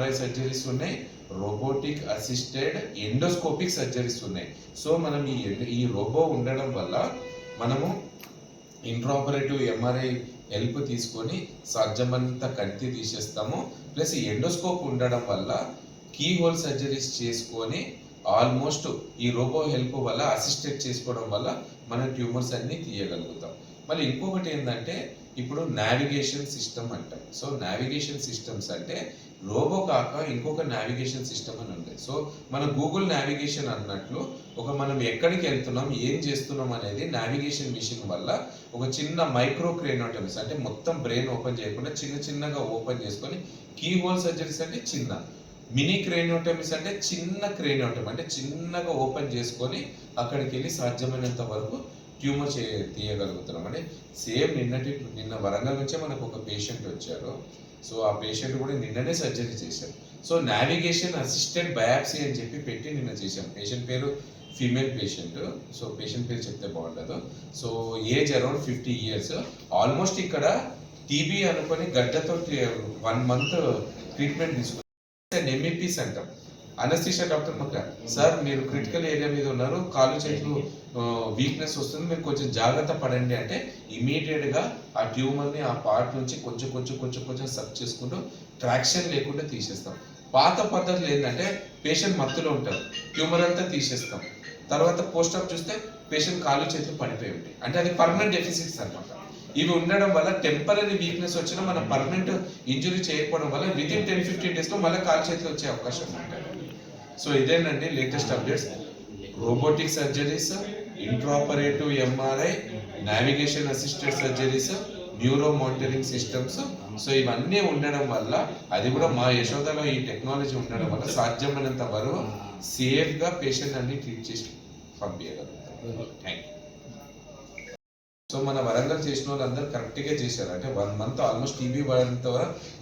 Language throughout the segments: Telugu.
సర్జరీస్ ఉన్నాయి, రోబోటిక్ అసిస్టెడ్ ఎండోస్కోపిక్ సర్జరీస్ ఉన్నాయి. సో మనం ఈ రోబో ఉండడం వల్ల మనము ఇంట్రాపరేటివ్ ఎంఆర్ఐ హెల్ప్ తీసుకొని సాధ్యమంత కంటి తీసేస్తాము. ప్లస్ ఈ ఎండోస్కోప్ ఉండడం వల్ల కీ హోల్ సర్జరీస్ చేసుకొని ఆల్మోస్ట్ ఈ రోబో హెల్ప్ వల్ల అసిస్టెడ్ చేసుకోవడం వల్ల మన ట్యూమర్స్ అన్ని తీయగలుగుతాం. మళ్ళీ ఇంకొకటి ఏంటంటే ఇప్పుడు నావిగేషన్ సిస్టమ్ అంటాం. సో నావిగేషన్ సిస్టమ్స్ అంటే రోబో కాక ఇంకొక నావిగేషన్ సిస్టమ్ అని ఉంది. సో మన గూగుల్ నావిగేషన్ అన్నట్లు మనం ఎక్కడికి వెళ్తున్నాం, ఏం చేస్తున్నాం అనేది నావిగేషన్ మిషన్ వల్ల ఒక చిన్న మైక్రో క్రేనోటమీస్ అంటే మొత్తం బ్రెయిన్ ఓపెన్ చేయకుండా చిన్నగా ఓపెన్ చేసుకొని, కీ హోల్ సర్జరీస్ అంటే చిన్న, మినీ క్రేనియోటమీస్ అంటే చిన్న క్రేనియోటమీ అంటే చిన్నగా ఓపెన్ చేసుకొని అక్కడికి వెళ్ళి సాధ్యమైనంత వరకు ట్యూమర్ తీయగలుగుతున్నాం. అంటే సేమ్ నిన్న వరంగల్ నుంచే మనకు ఒక పేషెంట్ వచ్చారు. సో ఆ పేషెంట్ కూడా నిన్ననే సర్జరీ చేశారు. సో నావిగేషన్ అసిస్టెడ్ బయాప్సీ అని చెప్పి పెట్టి నిన్న చేశాం. పేషెంట్ పేరు ఫీమేల్ పేషెంట్. సో పేషెంట్ పేరు చెప్తే బాగుండదు. So age around 50 years. Almost ఇక్కడ టీబీ అనుకొని గడ్డతో 1 month ట్రీట్మెంట్ తీసుకున్నారు. ఎంఈపీస్ అంటాం. అనస్థీషియా డాక్టర్ మాకు, సార్ మీరు క్రిటికల్ ఏరియా మీద ఉన్నారు, కాళ్ళు చేతులు వీక్నెస్ వస్తుంది, మీరు కొంచెం జాగ్రత్త పడండి అంటే ఇమీడియట్గా ఆ ట్యూమర్ని ఆ పార్ట్ నుంచి కొంచెం సక్ చేసుకుంటూ ట్రాక్షన్ లేకుండా తీసేస్తాం. పాత పద్ధతులు ఏంటంటే పేషెంట్ మత్తులో ఉంటారు, ట్యూమర్ అంతా తీసేస్తాం, తర్వాత పోస్ట్ ఆఫ్ చూస్తే పేషెంట్ కాళ్ళు చేతులు పడిపోయి ఉంటాయి. అంటే అది పర్మనెంట్ డెఫిసిట్స్ అనమాట. ఇవి ఉండడం వల్ల టెంపరీ వీక్నెస్ వచ్చినా మనం పర్మనెంట్ ఇంజురీ చేయకపోవడం వల్ల వితిన్ 10-15 days మళ్ళీ కాలు చేతులు వచ్చే అవకాశం ఉంటుంది. సో ఇదేనండి latest updates. Robotic surgeries, intraoperative MRI, navigation assisted surgeries, neuro monitoring systems. So ఇవన్నీ ఉండడం వల్ల, అది కూడా మా యశోదలో ఈ టెక్నాలజీ ఉండడం వల్ల సాధ్యమైనంత వరకు సేఫ్గా పేషెంట్ అన్ని ట్రీట్ చేసి పంపించగలుగుతాం. Thank you. సో మన వరంగల్ చేసిన వాళ్ళందరూ కరెక్ట్గా చేశారు. అంటే 1 month ఆల్మోస్ట్ టీబీ పడంత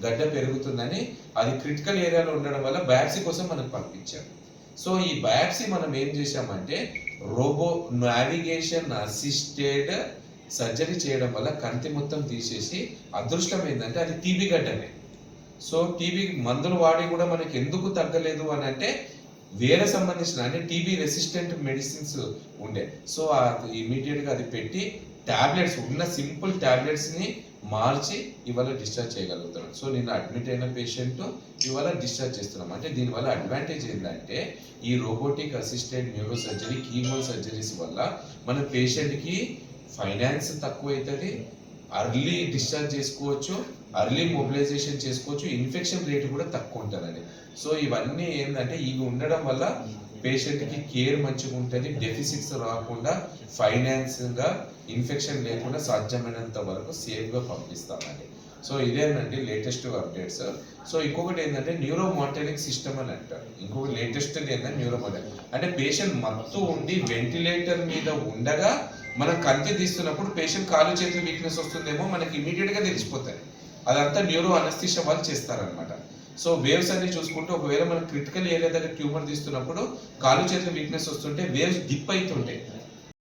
గడ్డ పెరుగుతుందని, అది క్రిటికల్ ఏరియాలో ఉండడం వల్ల బయాప్సీ కోసం మనకు పంపించారు. సో ఈ బయాప్సీ మనం ఏం చేశామంటే రోబో నావిగేషన్ అసిస్టెడ్ సర్జరీ చేయడం వల్ల కంటి మొత్తం తీసేసి, అదృష్టం ఏంటంటే అది టీబీ గడ్డనే. సో టీబీ మందులు వాడి కూడా మనకి ఎందుకు తగ్గలేదు అని అంటే వేరే సంబంధించిన అంటే టీబీ రెసిస్టెంట్ మెడిసిన్స్ ఉండే. సో ఇమీడియట్గా అది పెట్టి టాబ్లెట్స్ ఉన్న సింపుల్ టాబ్లెట్స్ని మార్చి ఇవాళ డిశ్చార్జ్ చేయగలుగుతున్నాం. సో నేను అడ్మిట్ అయిన పేషెంట్ ఇవాళ డిశ్చార్జ్ చేస్తున్నాం. అంటే దీనివల్ల అడ్వాంటేజ్ ఏంటంటే ఈ robotic assisted neuro surgery, chemo surgeries వల్ల మన పేషెంట్కి ఫైనాన్స్ తక్కువ అవుతుంది, అర్లీ డిశ్చార్జ్ చేసుకోవచ్చు, అర్లీ మొబిలైజేషన్ చేసుకోవచ్చు, ఇన్ఫెక్షన్ రేట్ కూడా తక్కువ ఉంటుందండి. సో ఇవన్నీ ఏంటంటే ఇవి ఉండడం వల్ల పేషెంట్కి కేర్ మంచిగా ఉంటుంది, డెఫిసిట్స్ రాకుండా, ఫైనాన్స్గా ఇన్ఫెక్షన్ లేకుండా సాధ్యమైనంత వరకు సేఫ్గా పంపిస్తామండి. సో ఇదేనండి లేటెస్ట్ అప్డేట్స్. సో ఇంకొకటి ఏంటంటే న్యూరో మానిటరింగ్ సిస్టమ్ అని అంటారు. ఇంకొకటి లేటెస్ట్ ఏంటంటే న్యూరో మానిటరింగ్ అంటే పేషెంట్ మత్తు ఉండి వెంటిలేటర్ మీద ఉండగా మనం కంటి తీస్తున్నప్పుడు పేషెంట్ కాలు చేతులు వీక్నెస్ వస్తుందేమో మనకి ఇమీడియట్గా తెలిసిపోతుంది. అదంతా న్యూరో అనస్థీషియా వాళ్ళు చేస్తారనమాట. సో వేవ్స్ అన్ని చూసుకుంటే ఒకవేళ మనం క్రిటికల్ ఏరియా దగ్గర ట్యూమర్ తీస్తున్నప్పుడు కాలు చేతులు వీక్నెస్ వస్తుంటే వేవ్స్ డిప్ అవుతుంటాయి.